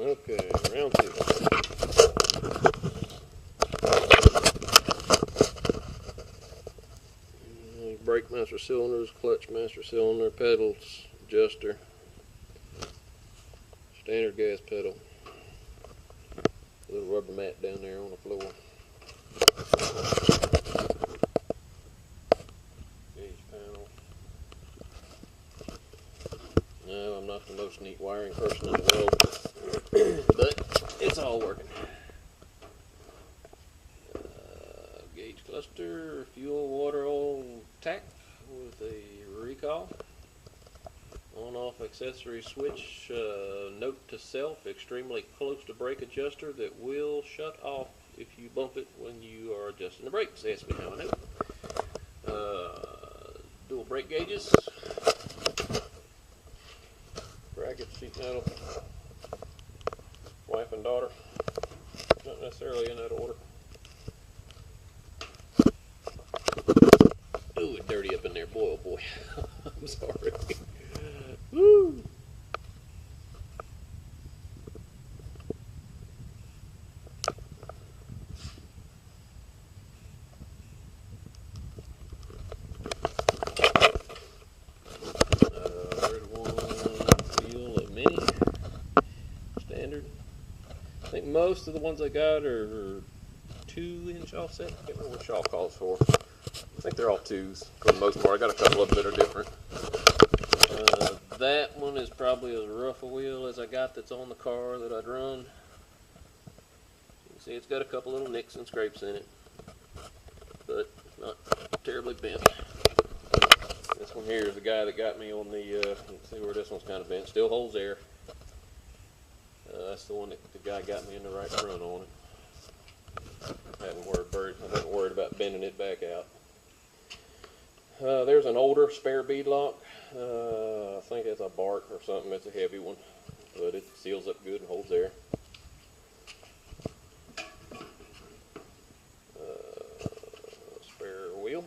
Okay, round two. Brake master cylinders, clutch master cylinder, pedals, adjuster, standard gas pedal, little rubber mat down there on the floor. Gauge panel. No, I'm not the most neat wiring person in the world, but it's all working. Gauge cluster, fuel, water, oil, tack with a recall. On-off accessory switch, note to self, extremely close to brake adjuster that will shut off if you bump it when you are adjusting the brakes. Ask me how I know. Dual brake gauges. Bracket, sheet metal. Wife and daughter. Not necessarily in that order. Ooh, it's dirty up in there. Boy, oh boy. I'm sorry. Woo! There's one wheel of Mini. Standard. I think most of the ones I got are 2-inch offset. I can't remember what Shaw calls for. I think they're all 2s for the most part. I got a couple of them that are different. That one is probably as rough a wheel as I got that's on the car that I'd run. You can see it's got a couple little nicks and scrapes in it, but not terribly bent. This one here is the guy that got me on the, you can see where this one's kind of bent. Still holds air. That's the one that the guy got me in the right front on it. I haven't worried about bending it back out. There's an older spare bead lock. I think it's a Bark or something. It's a heavy one, but it seals up good and holds air. Spare wheel,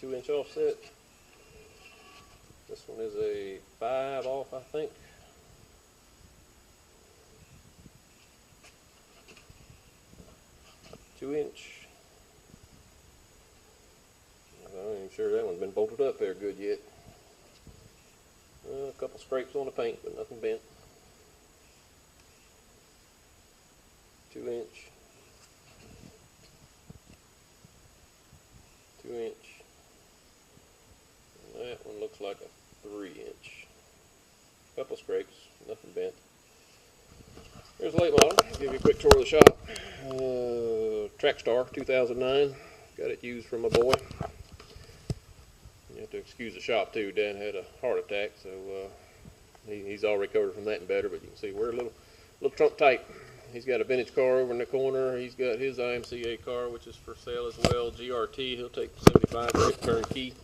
2-inch offset. This one is a 5 off, I think. Two-inch. I'm not even sure that one's been bolted up there good yet. A couple scrapes on the paint, but nothing bent. 2-inch. 2-inch. And that one looks like a 3-inch. Couple scrapes, nothing bent. Here's a late model. I'll give you a quick tour of the shop. Trackstar 2009. Got it used from my boy. You have to excuse the shop too. Dan had a heart attack, so he's all recovered from that and better. But you can see we're a little trunk tight. He's got a vintage car over in the corner. He's got his IMCA car, which is for sale as well. GRT. He'll take 75 for it, turnkey.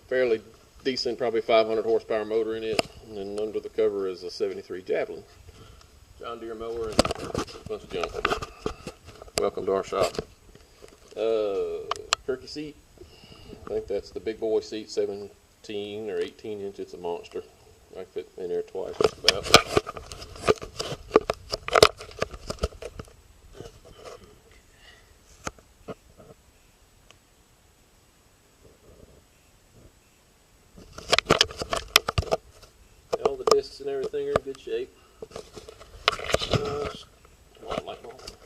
Fairly decent, probably 500 horsepower motor in it. And then under the cover is a 73 Javelin. John Deere mower and a bunch of junk. Welcome to our shop. Turkey seat. I think that's the big boy seat, 17 or 18 inch. It's a monster. I fit in there twice just about. All the discs and everything are in good shape. Like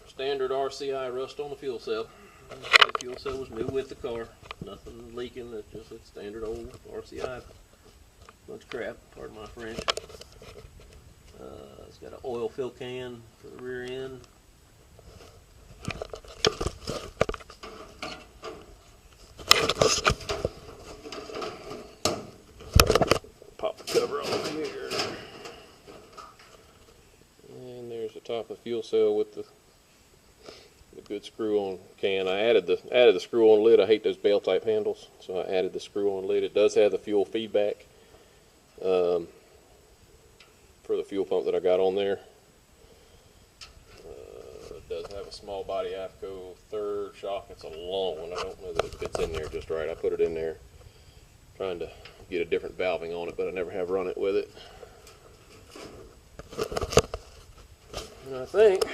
standard RCI rust on the fuel cell. The fuel cell was new with the car. Nothing leaking. It's just a standard old RCI. Bunch of crap, pardon my French. It's got an oil fill can for the rear end. Pop the cover off here. And there's the top of the fuel cell with the good screw-on can. I added the screw-on lid. I hate those bell type handles, so I added the screw-on lid. It does have the fuel feedback for the fuel pump that I got on there. It does have a small body AFCO third shock. It's a long one. I don't know that it fits in there just right. I put it in there trying to get a different valving on it, but I never have run it with it. And I think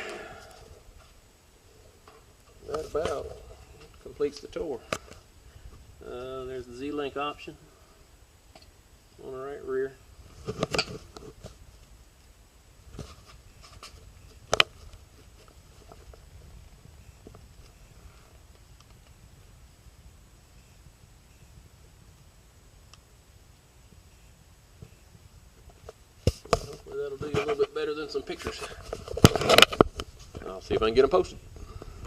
that about completes the tour. There's the Z-Link option on the right rear. Hopefully that'll do you a little bit better than some pictures. I'll see if I can get them posted.